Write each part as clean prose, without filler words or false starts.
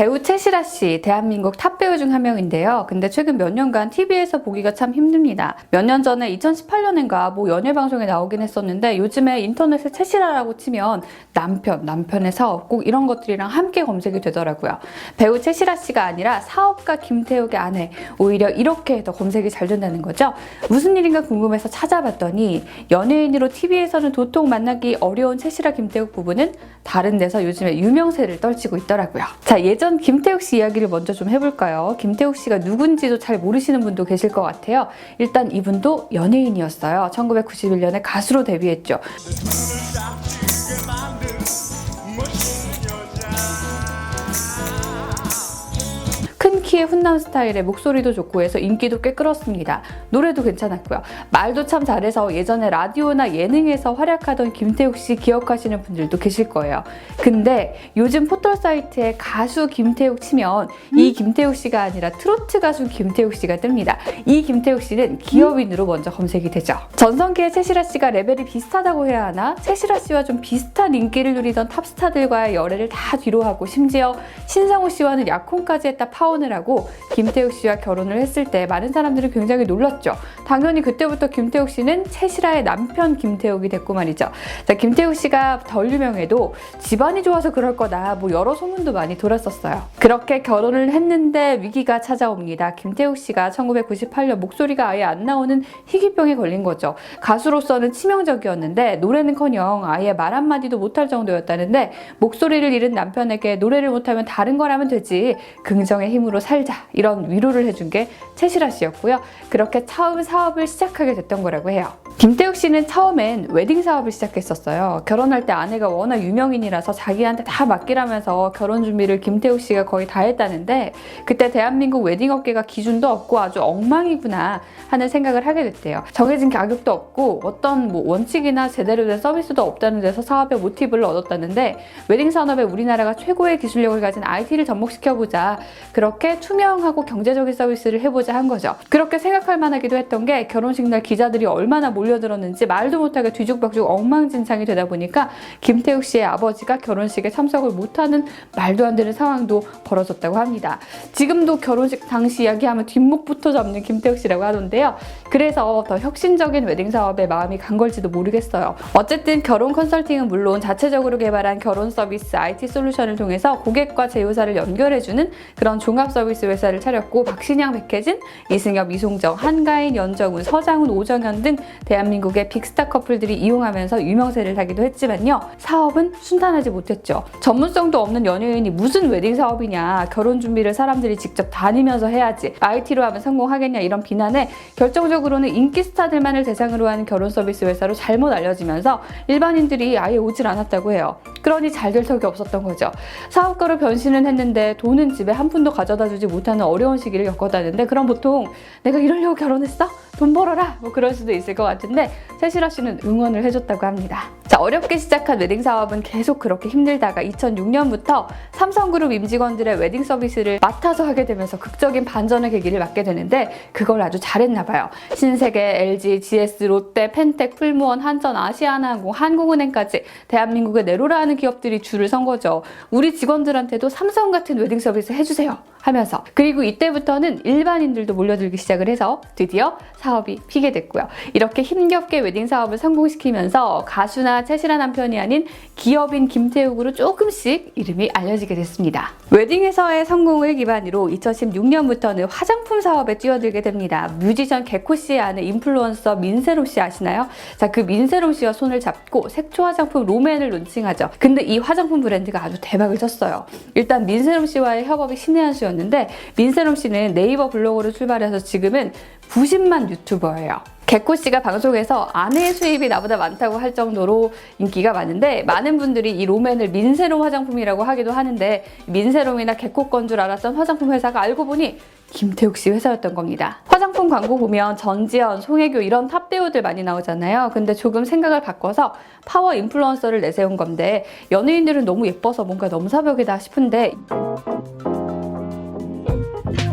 배우 최시라 씨, 대한민국 탑 배우 중 한 명인데요. 근데 최근 몇 년간 TV에서 보기가 참 힘듭니다. 몇 년 전에 2018년인가 뭐 연예 방송에 나오긴 했었는데 요즘에 인터넷에 최시라라고 치면 남편의 사업 꼭 이런 것들이랑 함께 검색이 되더라고요. 배우 최시라 씨가 아니라 사업가 김태욱의 아내, 오히려 이렇게 더 검색이 잘 된다는 거죠. 무슨 일인가 궁금해서 찾아봤더니 연예인으로 TV에서는 도통 만나기 어려운 최시라 김태욱 부부는 다른 데서 요즘에 유명세를 떨치고 있더라고요. 자, 예전 김태욱 씨 이야기를 먼저 좀 해볼까요? 김태욱 씨가 누군지도 잘 모르시는 분도 계실 것 같아요. 일단 이분도 연예인이었어요. 1991년에 가수로 데뷔했죠. 큰 키의 훈남 스타일의 목소리도 좋고 해서 인기도 꽤 끌었습니다. 노래도 괜찮았고요. 말도 참 잘해서 예전에 라디오나 예능에서 활약하던 김태욱 씨 기억하시는 분들도 계실 거예요. 근데 요즘 포털 사이트에 가수 김태욱 치면 이 김태욱 씨가 아니라 트로트 가수 김태욱 씨가 뜹니다. 이 김태욱 씨는 기업인으로 먼저 검색이 되죠. 전성기의 최시라 씨가 레벨이 비슷하다고 해야 하나? 최시라 씨와 좀 비슷한 인기를 누리던 탑스타들과의 열애를 다 뒤로하고 심지어 신상호 씨와는 약혼까지 했다 파혼을 하고 김태욱 씨와 결혼을 했을 때 많은 사람들이 굉장히 놀랐죠. 당연히 그때부터 김태욱 씨는 최시라의 남편 김태욱이 됐고 말이죠. 자, 김태욱 씨가 덜 유명해도 집안이 좋아서 그럴 거다 뭐 여러 소문도 많이 돌았었어요. 그렇게 결혼을 했는데 위기가 찾아옵니다. 김태욱 씨가 1998년 목소리가 아예 안 나오는 희귀병에 걸린 거죠. 가수로서는 치명적이었는데 노래는커녕 아예 말 한마디도 못할 정도였다는데 목소리를 잃은 남편에게 노래를 못하면 다른 걸 하면 되지 긍정의 힘으로 살자 이런 위로를 해준 게 최시라 씨였고요. 그렇게 처음 사업을 시작하게 됐던 거라고 해요. 김태욱 씨는 처음엔 웨딩 사업을 시작했었어요. 결혼할 때 아내가 워낙 유명인이라서 자기한테 다 맡기라면서 결혼 준비를 김태욱 씨가 거의 다 했다는데 그때 대한민국 웨딩 업계가 기준도 없고 아주 엉망이구나 하는 생각을 하게 됐대요. 정해진 가격도 없고 어떤 뭐 원칙이나 제대로 된 서비스도 없다는 데서 사업의 모티브를 얻었다는데 웨딩 산업에 우리나라가 최고의 기술력을 가진 IT를 접목시켜보자. 그렇게 투명하고 경제적인 서비스를 해보자 한 거죠. 그렇게 생각할 만하기도 했던 게 결혼식 날 기자들이 얼마나 몰려들었는지 말도 못하게 뒤죽박죽 엉망진창이 되다 보니까 김태욱 씨의 아버지가 결혼식에 참석을 못하는 말도 안 되는 상황도 벌어졌다고 합니다. 지금도 결혼식 당시 이야기하면 뒷목부터 잡는 김태욱 씨라고 하던데요. 그래서 더 혁신적인 웨딩 사업에 마음이 간 걸지도 모르겠어요. 어쨌든 결혼 컨설팅은 물론 자체적으로 개발한 결혼 서비스 IT 솔루션을 통해서 고객과 제휴사를 연결해주는 그런 종합 서비스 회사를 차렸고 박신양, 백혜진, 이승엽, 이송정, 한가인, 연정훈, 서장훈, 오정현 등 대한민국의 빅스타 커플들이 이용하면서 유명세를 타기도 했지만요. 사업은 순탄하지 못했죠. 전문성도 없는 연예인이 무슨 웨딩 사업이냐. 결혼 준비를 사람들이 직접 다니면서 해야지. IT로 하면 성공하겠냐 이런 비난에 결정적으로는 인기 스타들만을 대상으로 하는 결혼 서비스 회사로 잘못 알려지면서 일반인들이 아예 오질 않았다고 해요. 그러니 잘 될 턱이 없었던 거죠. 사업가로 변신은 했는데 돈은 집에 한 푼도 가져다 주지 못하는 어려운 시기를 겪었다는데 그럼 보통 내가 이러려고 결혼했어? 돈 벌어라! 뭐 그럴 수도 있을 것 같은데 최시라 씨는 응원을 해줬다고 합니다. 자, 어렵게 시작한 웨딩 사업은 계속 그렇게 힘들다가 2006년부터 삼성그룹 임직원들의 웨딩 서비스를 맡아서 하게 되면서 극적인 반전의 계기를 맞게 되는데 그걸 아주 잘했나 봐요. 신세계, LG, GS, 롯데, 펜텍, 풀무원, 한전, 아시아나항공, 한국은행까지 대한민국의 내로라하는 기업들이 줄을 선 거죠. 우리 직원들한테도 삼성 같은 웨딩 서비스 해주세요 하면서 그리고 이때부터는 일반인들도 몰려들기 시작을 해서 드디어 사업이 피게 됐고요. 이렇게 힘겹게 웨딩 사업을 성공시키면서 가수나 최시라 남편이 아닌 기업인 김태욱으로 조금씩 이름이 알려지게 됐습니다. 웨딩에서의 성공을 기반으로 2016년부터는 화장품 사업에 뛰어들게 됩니다. 뮤지션 개코 씨의 아내 인플루언서 민세롬 씨 아시나요? 자, 그 민세롬 씨와 손을 잡고 색조 화장품 롬앤을 론칭하죠. 근데 이 화장품 브랜드가 아주 대박을 쳤어요. 일단 민세롬 씨와의 협업이 신의 한 수였는데 민세롬 씨는 네이버 블로거로 출발해서 지금은 90만 유튜버예요. 개코 씨가 방송에서 아내의 수입이 나보다 많다고 할 정도로 인기가 많은데 많은 분들이 이 롬앤을 민세롬 화장품이라고 하기도 하는데 민세롬이나 개코 건 줄 알았던 화장품 회사가 알고 보니 김태욱 씨 회사였던 겁니다. 화장품 광고 보면 전지현, 송혜교 이런 탑 배우들 많이 나오잖아요. 근데 조금 생각을 바꿔서 파워 인플루언서를 내세운 건데 연예인들은 너무 예뻐서 뭔가 넘사벽이다 싶은데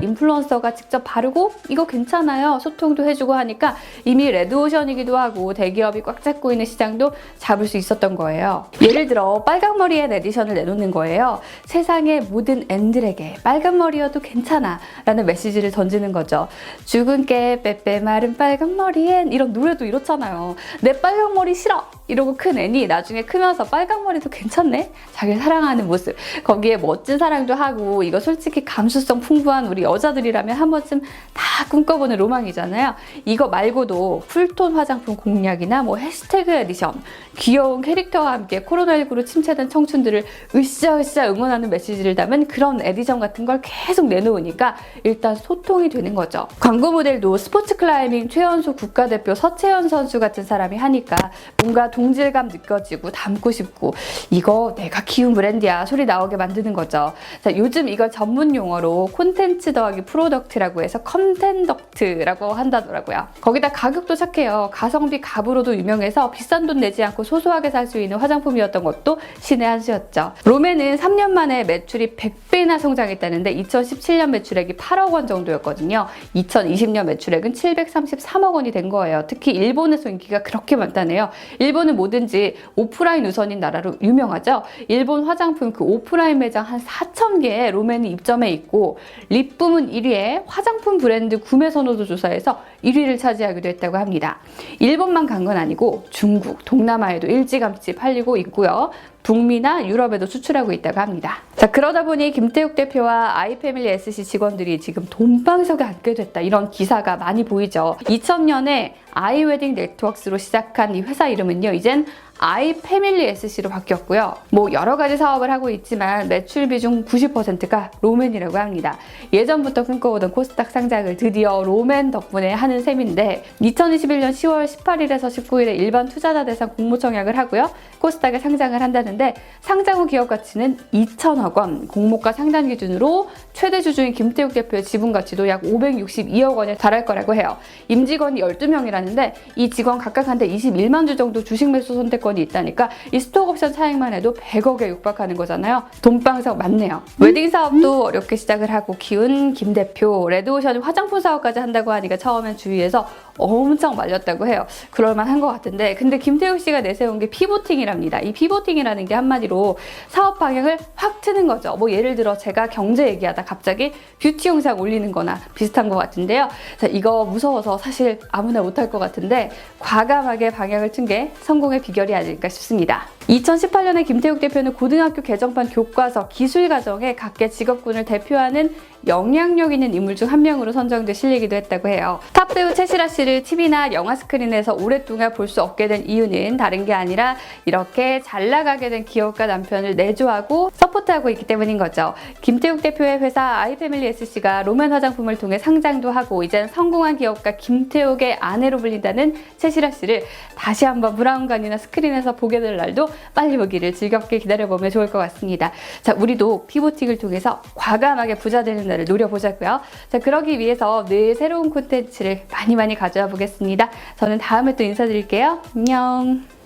인플루언서가 직접 바르고 이거 괜찮아요. 소통도 해주고 하니까 이미 레드오션이기도 하고 대기업이 꽉 잡고 있는 시장도 잡을 수 있었던 거예요. 예를 들어 빨강머리 앤 에디션을 내놓는 거예요. 세상의 모든 앤들에게 빨간머리여도 괜찮아 라는 메시지를 던지는 거죠. 죽은 깨 빼빼 마른 빨강머리 앤 이런 노래도 이렇잖아요. 내 빨강머리 싫어! 이러고 큰 애니 나중에 크면서 빨강머리도 괜찮네? 자기를 사랑하는 모습. 거기에 멋진 사랑도 하고 이거 솔직히 감수성 풍부한 우리 여자들이라면 한 번쯤 다 꿈꿔보는 로망이잖아요. 이거 말고도 쿨톤 화장품 공략이나 뭐 해시태그 에디션, 귀여운 캐릭터와 함께 코로나19로 침체된 청춘들을 으쌰으쌰 응원하는 메시지를 담은 그런 에디션 같은 걸 계속 내놓으니까 일단 소통이 되는 거죠. 광고 모델도 스포츠 클라이밍 최연소 국가대표 서채연 선수 같은 사람이 하니까 뭔가 동질감 느껴지고 닮고 싶고 이거 내가 키운 브랜드야 소리 나오게 만드는 거죠. 자, 요즘 이걸 전문 용어로 콘텐츠 더하기 프로덕트라고 해서 컨텐덕트라고 한다더라고요. 거기다 가격도 착해요. 가성비 갑으로도 유명해서 비싼 돈 내지 않고 소소하게 살 수 있는 화장품이었던 것도 신의 한 수였죠. 롬앤은 3년 만에 매출이 100배나 성장했다는데 2017년 매출액이 8억 원 정도였거든요. 2020년 매출액은 733억 원이 된 거예요. 특히 일본에서 인기가 그렇게 많다네요. 일본은 뭐든지 오프라인 우선인 나라로 유명하죠. 일본 화장품 그 오프라인 매장 한 4,000개에 롬앤이 입점해 있고 립 부문 1위에 화장품 브랜드 구매 선호도 조사에서 1위를 차지하기도 했다고 합니다. 일본만 간 건 아니고 중국, 동남아에도 일찌감치 팔리고 있고요. 북미나 유럽에도 수출하고 있다고 합니다. 자, 그러다 보니 김태욱 대표와 아이패밀리 SC 직원들이 지금 돈방석에 앉게 됐다 이런 기사가 많이 보이죠. 2000년에 아이웨딩 네트워크스로 시작한 이 회사 이름은요, 이젠 아이패밀리 SC로 바뀌었고요. 뭐 여러 가지 사업을 하고 있지만 매출 비중 90%가 롬앤이라고 합니다. 예전부터 꿈꿔오던 코스닥 상장을 드디어 롬앤 덕분에 하는 셈인데 2021년 10월 18일에서 19일에 일반 투자자 대상 공모 청약을 하고요. 코스닥에 상장을 한다는데 상장 후 기업 가치는 2천억 원, 공모가 상장 기준으로 최대 주주인 김태욱 대표의 지분 가치도 약 562억 원에 달할 거라고 해요. 임직원이 12명이라는데 이 직원 각각한테 21만 주 정도 주식 매수 선택권이 있다니까 이 스톡옵션 차익만 해도 100억에 육박하는 거잖아요. 돈방석 맞네요. 웨딩 사업도 어렵게 시작을 하고 키운 김 대표, 레드오션이 화장품 사업까지 한다고 하니까 처음엔 주위에서 엄청 말렸다고 해요. 그럴만한 것 같은데 근데 김태욱 씨가 내세운 게 피보팅이랍니다. 이 피보팅이라는 게 한마디로 사업 방향을 확 트는 거죠. 뭐 예를 들어 제가 경제 얘기하다 갑자기 뷰티 영상 올리는 거나 비슷한 것 같은데요. 자, 이거 무서워서 사실 아무나 못할 것 같은데 과감하게 방향을 튼 게 성공의 비결이 아닐까 싶습니다. 2018년에 김태욱 대표는 고등학교 개정판 교과서 기술과정에 각계 직업군을 대표하는 영향력 있는 인물 중 한 명으로 선정돼 실리기도 했다고 해요. 탑 배우 최시라 씨를 TV나 영화 스크린에서 오랫동안 볼 수 없게 된 이유는 다른 게 아니라 이렇게 잘 나가게 된 기업가 남편을 내조하고 서포트하고 있기 때문인 거죠. 김태욱 대표의 회사 아이패밀리 SC가 롬앤 화장품을 통해 상장도 하고 이젠 성공한 기업가 김태욱의 아내로 불린다는 최시라 씨를 다시 한번 브라운관이나 스크린에서 보게 될 날도 빨리 오기를 즐겁게 기다려보면 좋을 것 같습니다. 자, 우리도 피보팅을 통해서 과감하게 부자 되는 날을 노려보자고요. 자, 그러기 위해서 늘 새로운 콘텐츠를 많이 가져와 보겠습니다. 저는 다음에 또 인사드릴게요. 안녕.